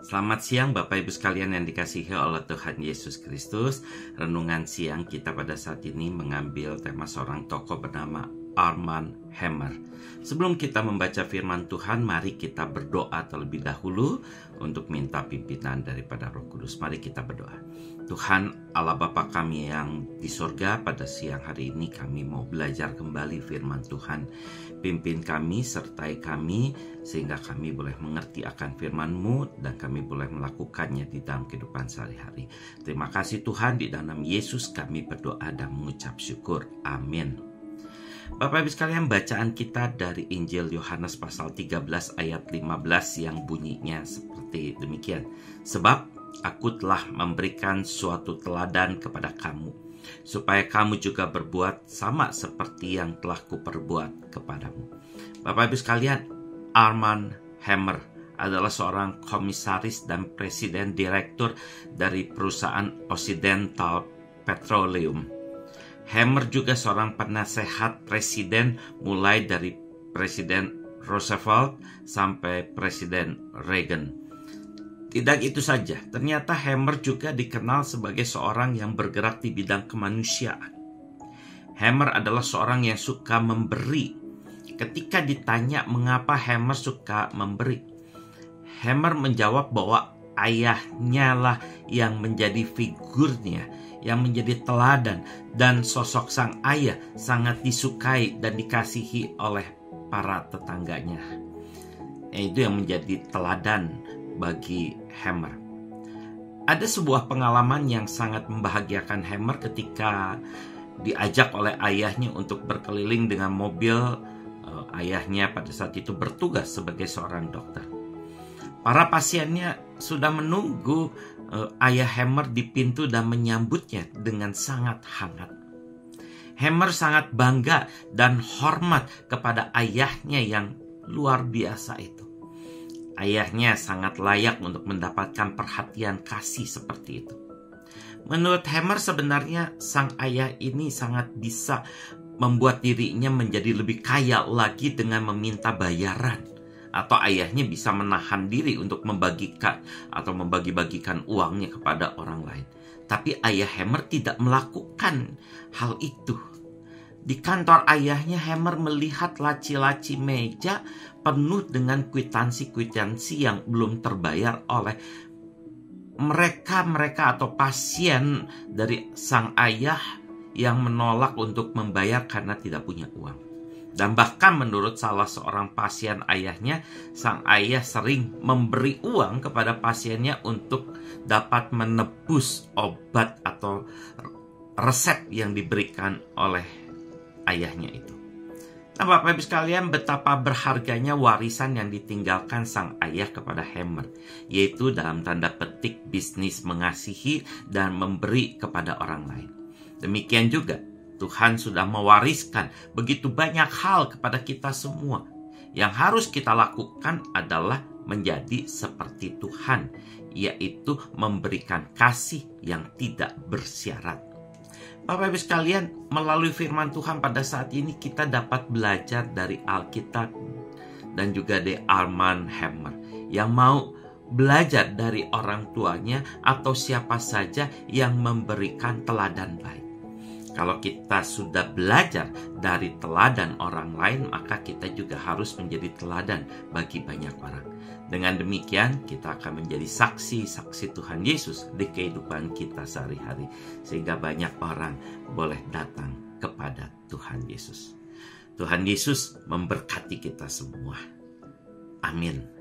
Selamat siang Bapak Ibu sekalian yang dikasihi oleh Tuhan Yesus Kristus. Renungan siang kita pada saat ini mengambil tema seorang tokoh bernama Armand Hammer. Sebelum kita membaca firman Tuhan, mari kita berdoa terlebih dahulu untuk minta pimpinan daripada Roh Kudus. Mari kita berdoa. Tuhan Allah Bapa kami yang di surga, pada siang hari ini kami mau belajar kembali firman Tuhan. Pimpin kami, sertai kami, sehingga kami boleh mengerti akan firman-Mu dan kami boleh melakukannya di dalam kehidupan sehari-hari. Terima kasih Tuhan, di dalam Yesus kami berdoa dan mengucap syukur. Amin. Bapak Ibu sekalian, bacaan kita dari Injil Yohanes pasal 13 ayat 15 yang bunyinya seperti demikian. Sebab Aku telah memberikan suatu teladan kepada kamu, supaya kamu juga berbuat sama seperti yang telah kuperbuat kepadamu. Bapak Ibu sekalian, Armand Hammer adalah seorang komisaris dan presiden direktur dari perusahaan Occidental Petroleum. Hammer juga seorang penasehat presiden, mulai dari Presiden Roosevelt sampai Presiden Reagan. Tidak itu saja, ternyata Hammer juga dikenal sebagai seorang yang bergerak di bidang kemanusiaan. Hammer adalah seorang yang suka memberi. Ketika ditanya mengapa Hammer suka memberi, Hammer menjawab bahwa ayahnya lah yang menjadi figurnya, yang menjadi teladan, dan sosok sang ayah sangat disukai dan dikasihi oleh para tetangganya. Itu yang menjadi teladan bagi Hammer. Ada sebuah pengalaman yang sangat membahagiakan Hammer ketika diajak oleh ayahnya untuk berkeliling dengan mobil. Ayahnya pada saat itu bertugas sebagai seorang dokter. Para pasiennya sudah menunggu ayah Hammer di pintu dan menyambutnya dengan sangat hangat. Hammer sangat bangga dan hormat kepada ayahnya yang luar biasa itu. Ayahnya sangat layak untuk mendapatkan perhatian kasih seperti itu. Menurut Hammer, sebenarnya sang ayah ini sangat bisa membuat dirinya menjadi lebih kaya lagi dengan meminta bayaran. Atau ayahnya bisa menahan diri untuk membagikan atau membagi-bagikan uangnya kepada orang lain. Tapi ayah Hammer tidak melakukan hal itu. Di kantor ayahnya, Hammer melihat laci-laci meja penuh dengan kwitansi-kwitansi yang belum terbayar oleh mereka atau pasien dari sang ayah yang menolak untuk membayar karena tidak punya uang. Dan bahkan menurut salah seorang pasien ayahnya, sang ayah sering memberi uang kepada pasiennya untuk dapat menebus obat atau resep yang diberikan oleh ayahnya itu. Nah, Bapak Ibu sekalian, betapa berharganya warisan yang ditinggalkan sang ayah kepada Hammer, yaitu dalam tanda petik bisnis mengasihi dan memberi kepada orang lain. Demikian juga Tuhan sudah mewariskan begitu banyak hal kepada kita semua. Yang harus kita lakukan adalah menjadi seperti Tuhan, yaitu memberikan kasih yang tidak bersyarat. Bapak Ibu sekalian, melalui firman Tuhan pada saat ini kita dapat belajar dari Alkitab dan juga dari Armand Hammer yang mau belajar dari orang tuanya atau siapa saja yang memberikan teladan baik. Kalau kita sudah belajar dari teladan orang lain, maka kita juga harus menjadi teladan bagi banyak orang. Dengan demikian, kita akan menjadi saksi-saksi Tuhan Yesus di kehidupan kita sehari-hari, sehingga banyak orang boleh datang kepada Tuhan Yesus. Tuhan Yesus memberkati kita semua. Amin.